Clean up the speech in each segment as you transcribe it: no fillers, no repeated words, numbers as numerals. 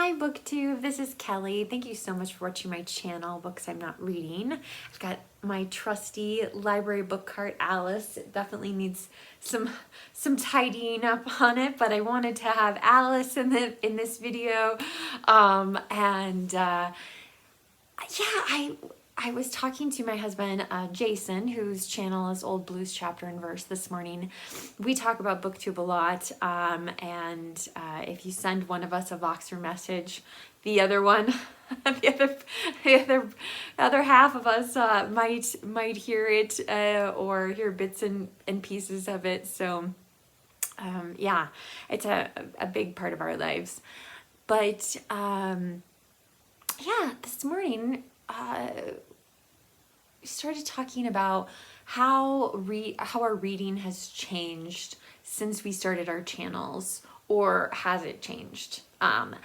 Hi BookTube, this is Kelly. Thank you so much for watching my channel, Books I'm Not Reading. I've got my trusty library book cart, Alice. It definitely needs some tidying up on it, but I wanted to have Alice in this video. Yeah, I was talking to my husband, Jason, whose channel is Old Blues Chapter and Verse this morning. We talk about BookTube a lot, if you send one of us a Voxer message, the other one, the other half of us might hear it or hear bits and pieces of it. So yeah, it's a big part of our lives. But yeah, this morning we started talking about how our reading has changed since we started our channels, or has it changed? And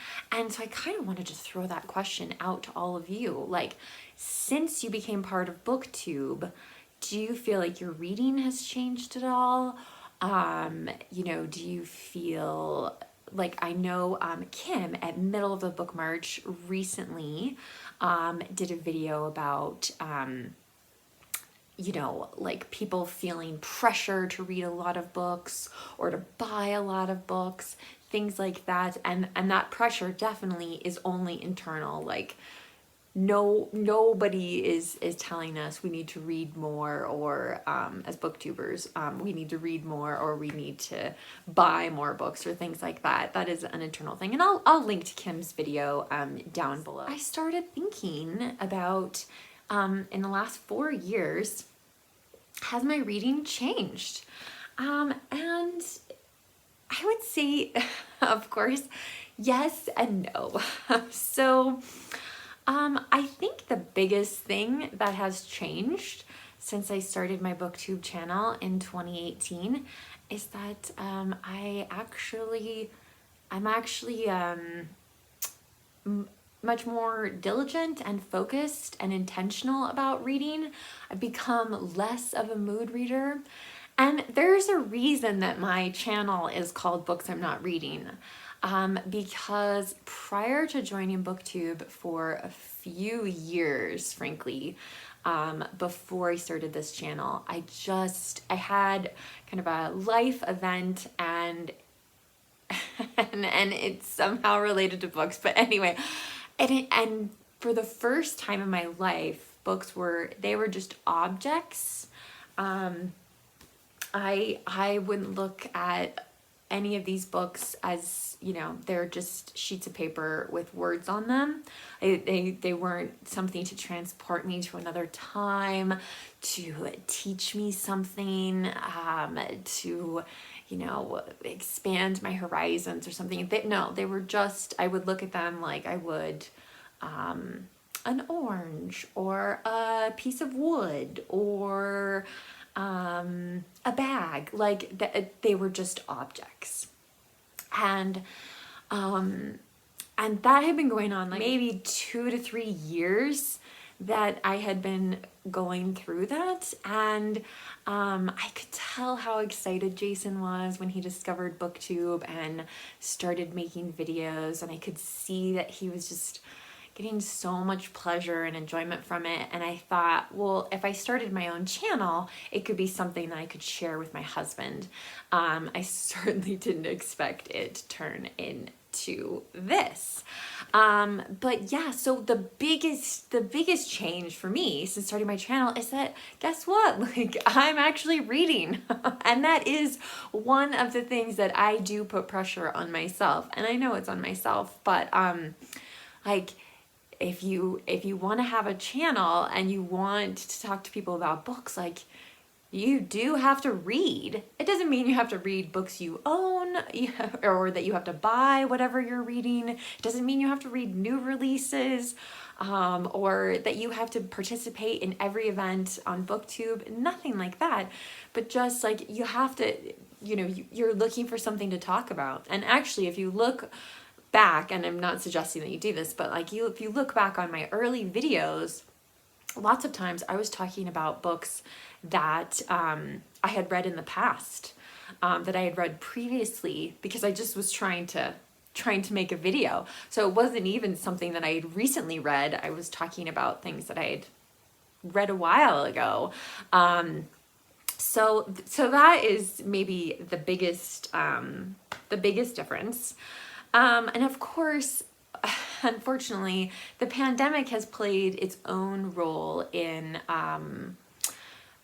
so I kind of wanted to throw that question out to all of you. Like, since you became part of BookTube, do you feel like your reading has changed at all? Do you feel like, I know Kim at Middle of the Book March recently did a video about like people feeling pressure to read a lot of books or to buy a lot of books, things like that. And that pressure definitely is only internal. Like, nobody is telling us we need to read more, or as booktubers we need to read more, or we need to buy more books or things like that. That is an internal thing, and I'll link to Kim's video down below. I started thinking about in the last 4 years, has my reading changed? And I would say of course yes and no. So I think the biggest thing that has changed since I started my BookTube channel in 2018 is that I'm actually much more diligent and focused and intentional about reading. I've become less of a mood reader. And there's a reason that my channel is called Books I'm Not Reading. Because prior to joining BookTube for a few years, frankly, before I started this channel, I had kind of a life event, and it's somehow related to books, but anyway, and for the first time in my life, books were just objects. I wouldn't look at any of these books as, they're just sheets of paper with words on them. They weren't something to transport me to another time, to teach me something, to, expand my horizons or something. They were just, I would look at them like I would an orange or a piece of wood or a bag. Like they were just objects. And that had been going on like maybe 2 to 3 years that I had been going through that. And I could tell how excited Jason was when he discovered BookTube and started making videos, and I could see that he was just getting so much pleasure and enjoyment from it. And I thought, well, if I started my own channel, it could be something that I could share with my husband. I certainly didn't expect it to turn into this. But yeah, so the biggest change for me since starting my channel is that, guess what? Like, I'm actually reading. And that is one of the things that I do put pressure on myself. And I know it's on myself, but like, if you want to have a channel and you want to talk to people about books, like, you do have to read. It doesn't mean you have to read books you own or that you have to buy whatever you're reading. It doesn't mean you have to read new releases or that you have to participate in every event on BookTube. Nothing like that. But just like, you have to, you're looking for something to talk about. And actually, if you look back, and I'm not suggesting that you do this, but like if you look back on my early videos, lots of times I was talking about books that I had read in the past, that I had read previously, because I just was trying to trying to make a video. So it wasn't even something that I had recently read. I was talking about things that I had read a while ago. So that is maybe the biggest difference. And of course, unfortunately, the pandemic has played its own role in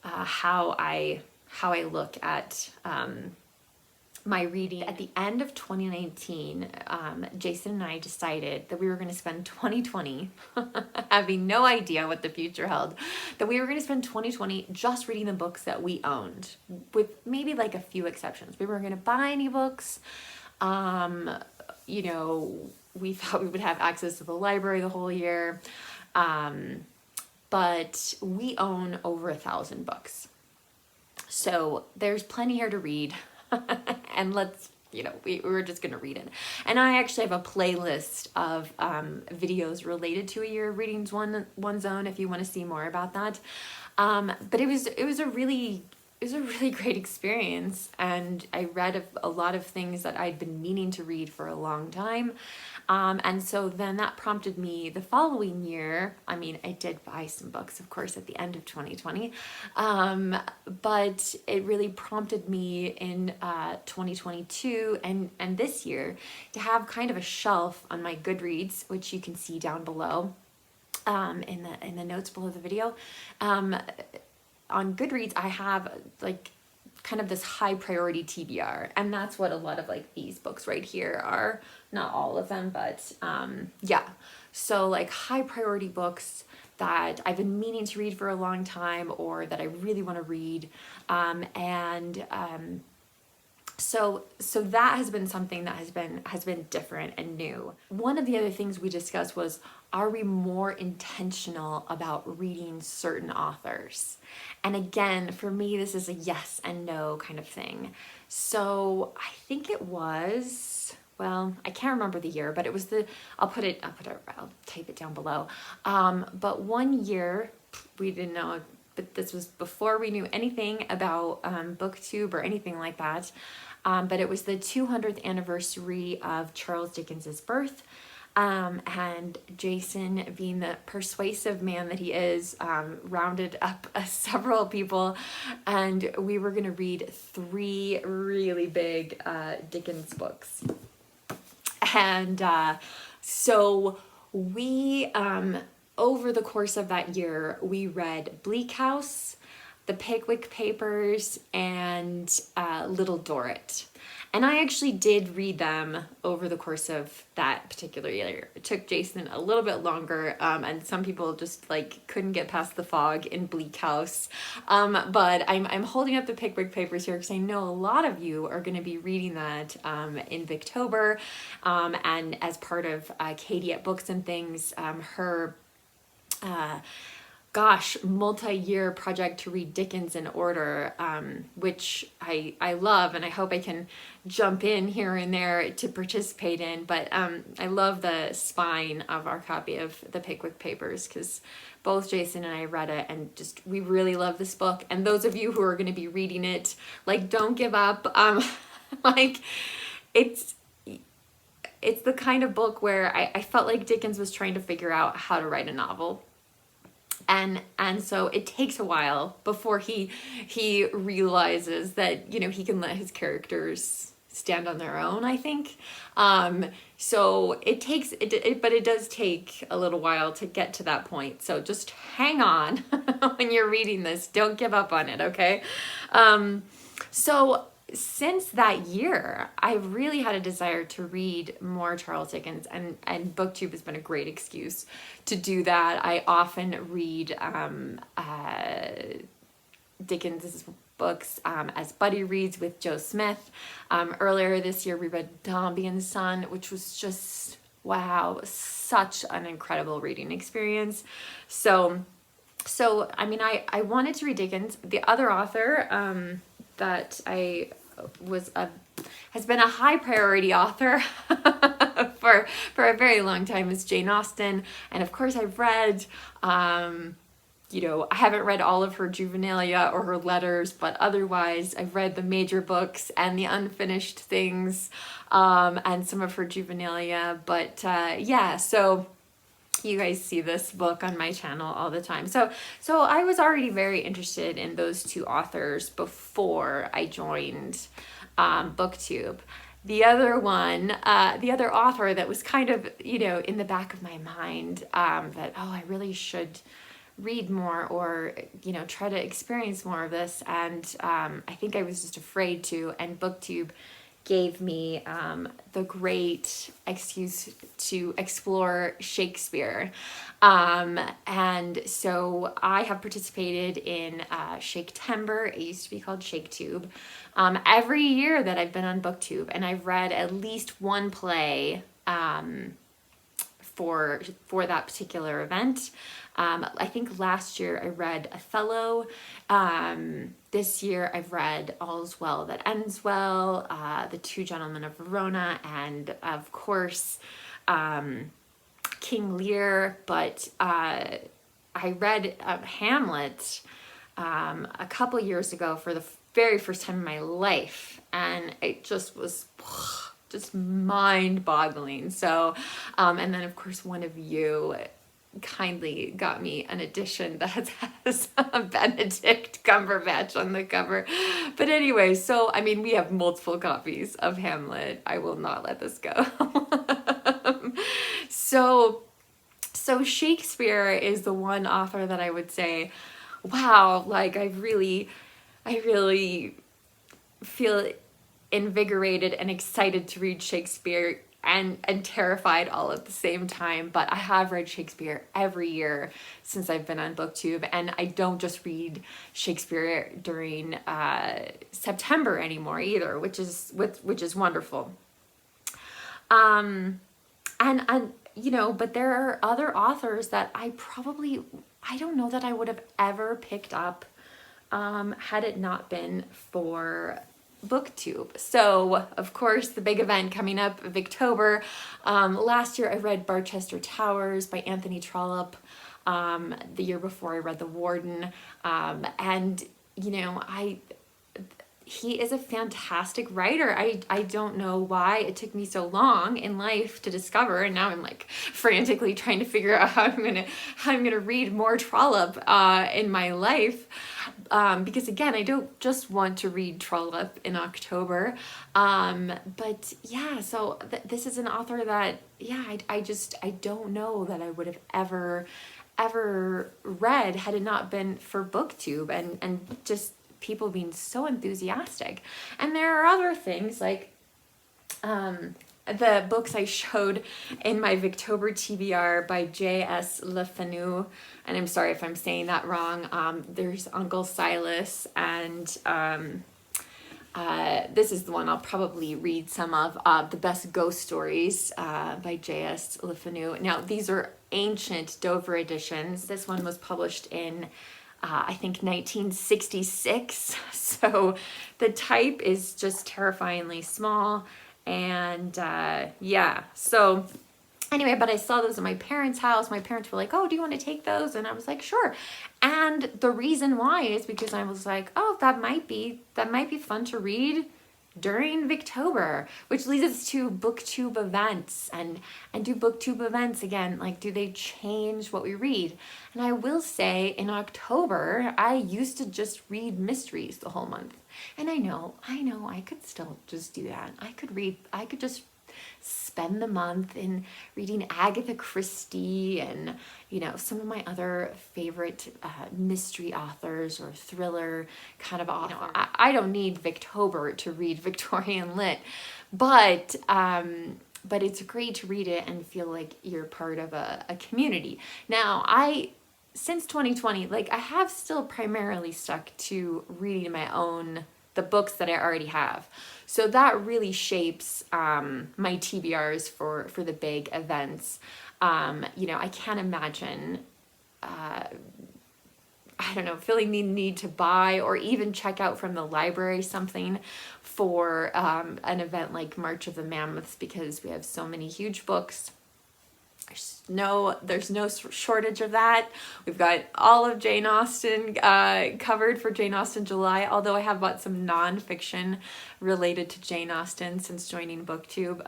how I look at my reading. At the end of 2019, Jason and I decided that we were going to spend 2020, having no idea what the future held, that we were going to spend 2020 just reading the books that we owned, with maybe like a few exceptions. We weren't going to buy any books. You know, we thought we would have access to the library the whole year. But we own over 1,000 books. So there's plenty here to read. And let's, you know, we were just going to read it. And I actually have a playlist of videos related to A Year of Reading's One Zone if you want to see more about that. But it was a really great experience, and I read a lot of things that I'd been meaning to read for a long time. And so then that prompted me the following year. I mean, I did buy some books, of course, at the end of 2020. But it really prompted me in 2022 and this year to have kind of a shelf on my Goodreads, which you can see down below in the notes below the video. On Goodreads, I have like kind of this high priority TBR, and that's what a lot of like these books right here are. Not all of them, but yeah. So like high priority books that I've been meaning to read for a long time, or that I really want to read. So that has been something that has been different and new. One of the other things we discussed was, are we more intentional about reading certain authors? And again, for me, this is a yes and no kind of thing. So I think it was, well, I can't remember the year, but it was I'll type it down below. But one year, we didn't know, but this was before we knew anything about BookTube or anything like that. But it was the 200th anniversary of Charles Dickens's birth. And Jason, being the persuasive man that he is, rounded up several people, and we were going to read 3 really big Dickens books. And so we, over the course of that year, we read Bleak House, The Pickwick Papers, and Little Dorrit. And I actually did read them over the course of that particular year. It took Jason a little bit longer, and some people just like couldn't get past the fog in Bleak House. But I'm holding up the Pickwick Papers here because I know a lot of you are going to be reading that in Victober, and as part of Katie at Books and Things, her multi-year project to read Dickens in order, which I love, and I hope I can jump in here and there to participate in. But I love the spine of our copy of the Pickwick Papers, because both Jason and I read it, and just we really love this book. And those of you who are going to be reading it, like, don't give up. Like, it's the kind of book where I felt like Dickens was trying to figure out how to write a novel. And so it takes a while before he realizes that, you know, he can let his characters stand on their own, I think. So it takes, but it does take a little while to get to that point. So just hang on when you're reading this. Don't give up on it, okay? So since that year, I've really had a desire to read more Charles Dickens, and BookTube has been a great excuse to do that. I often read Dickens's books as buddy reads with Joe Smith. Earlier this year, we read Dombey and Son, which was just, wow, such an incredible reading experience. So I mean, I wanted to read Dickens. The other author that I has been a high priority author for a very long time is Jane Austen. And of course I've read you know, I haven't read all of her juvenilia or her letters, but otherwise I've read the major books and the unfinished things, and some of her juvenilia. But yeah, so you guys see this book on my channel all the time. So I was already very interested in those two authors before I joined BookTube. The other one, the other author that was kind of, you know, in the back of my mind, that, oh, I really should read more, or, you know, try to experience more of this. And I think I was just afraid to, and BookTube gave me the great excuse to explore Shakespeare. And so I have participated in Shaktember. It used to be called ShakeTube. Every year that I've been on BookTube, and I've read at least one play for that particular event. I think last year I read Othello. This year I've read All's Well That Ends Well, The Two Gentlemen of Verona, and of course King Lear. But I read Hamlet a couple years ago for the very first time in my life, and it just was just mind-boggling. So, and then of course one of you kindly got me an edition that has Benedict Cumberbatch on the cover. But anyway, so I mean, we have multiple copies of Hamlet. I will not let this go. So Shakespeare is the one author that I would say, wow, like I really feel invigorated and excited to read Shakespeare, and terrified all at the same time. But I have read Shakespeare every year since I've been on BookTube, and I don't just read Shakespeare during September anymore either, which is wonderful. And you know, but there are other authors that I don't know that I would have ever picked up had it not been for BookTube. So of course the big event coming up, Victober. Last year I read Barchester Towers by Anthony Trollope. The year before I read The Warden. And you know, he is a fantastic writer. I don't know why it took me so long in life to discover, and now I'm like frantically trying to figure out how I'm gonna read more Trollope in my life, because again, I don't just want to read Trollope in October, but yeah. So this is an author that, yeah, I don't know that I would have ever read had it not been for BookTube and just people being so enthusiastic. And there are other things like the books I showed in my Victober TBR by J.S. Le Fanu, and I'm sorry if I'm saying that wrong. There's Uncle Silas, and this is the one I'll probably read some of, The Best Ghost Stories by J.S. Le Fanu. Now, these are ancient Dover editions. This one was published in I think 1966, so the type is just terrifyingly small, and yeah, so anyway, but I saw those at my parents' house. My parents were like, oh, do you want to take those? And I was like, sure. And the reason why is because I was like, oh, that might be fun to read during Victober, which leads us to BookTube events, and do BookTube events again, like, do they change what we read? And I will say, in October, I used to just read mysteries the whole month, and I know, I could still just do that. I could just spend the month in reading Agatha Christie and, you know, some of my other favorite mystery authors or thriller kind of author. I don't need Victober to read Victorian lit, but it's great to read it and feel like you're part of a community. Now, since 2020, like, I have still primarily stuck to reading the books that I already have. So that really shapes my TBRs for the big events. You know, I can't imagine, I don't know, feeling the need to buy or even check out from the library something for an event like March of the Mammoths, because we have so many huge books. There's no shortage of that. We've got all of Jane Austen covered for Jane Austen July, although I have bought some nonfiction related to Jane Austen since joining BookTube.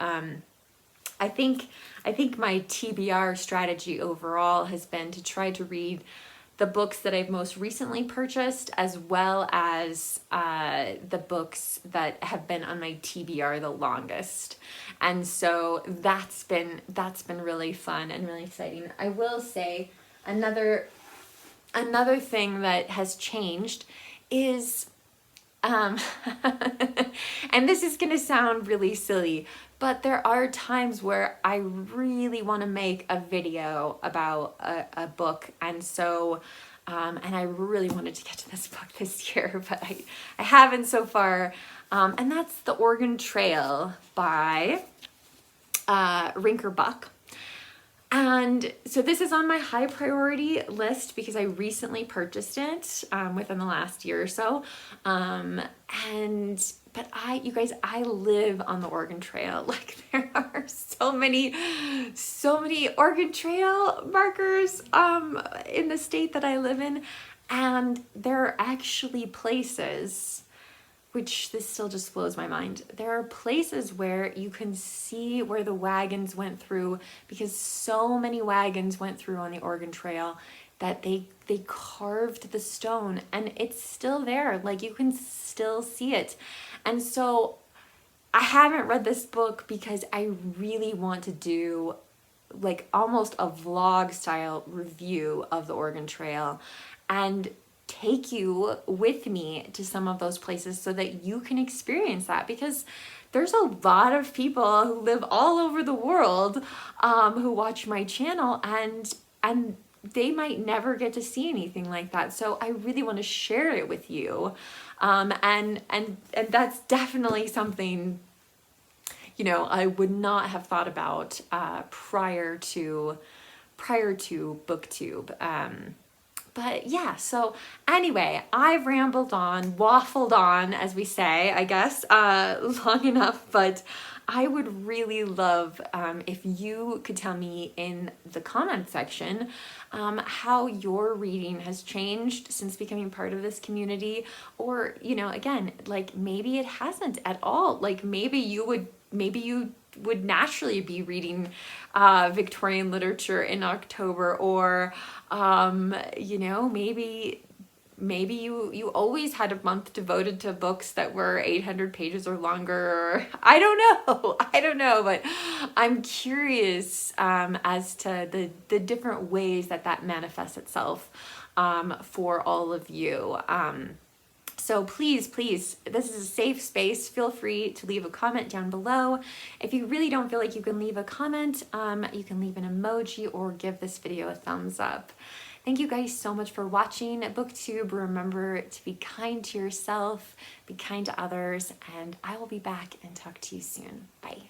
I think my TBR strategy overall has been to try to read the books that I've most recently purchased, as well as the books that have been on my TBR the longest. And so that's been really fun and really exciting. I will say another thing that has changed is and this is gonna sound really silly, but there are times where I really want to make a video about a book, and so and I really wanted to get to this book this year, but I haven't so far, and that's The Oregon Trail by Rinker Buck. And so this is on my high priority list because I recently purchased it within the last year or so. But you guys, I live on the Oregon Trail. Like, there are so many Oregon Trail markers in the state that I live in. And there are actually places, which this still just blows my mind. There are places where you can see where the wagons went through, because so many wagons went through on the Oregon Trail that they carved the stone, and it's still there. Like, you can still see it. And so I haven't read this book because I really want to do like almost a vlog style review of the Oregon Trail and take you with me to some of those places so that you can experience that, because there's a lot of people who live all over the world who watch my channel, and they might never get to see anything like that. So I really want to share it with you, and that's definitely something, you know, I would not have thought about prior to BookTube. But yeah, so anyway, I've rambled on, waffled on, as we say, I guess, long enough, but I would really love if you could tell me in the comment section how your reading has changed since becoming part of this community, or, you know, again, like maybe it hasn't at all. Like maybe you would naturally be reading Victorian literature in October, or you know, maybe you always had a month devoted to books that were 800 pages or longer, or I don't know, but I'm curious as to the different ways that manifests itself for all of you. So please, this is a safe space. Feel free to leave a comment down below. If you really don't feel like you can leave a comment, you can leave an emoji or give this video a thumbs up. Thank you guys so much for watching BookTube. Remember to be kind to yourself, be kind to others, and I will be back and talk to you soon. Bye.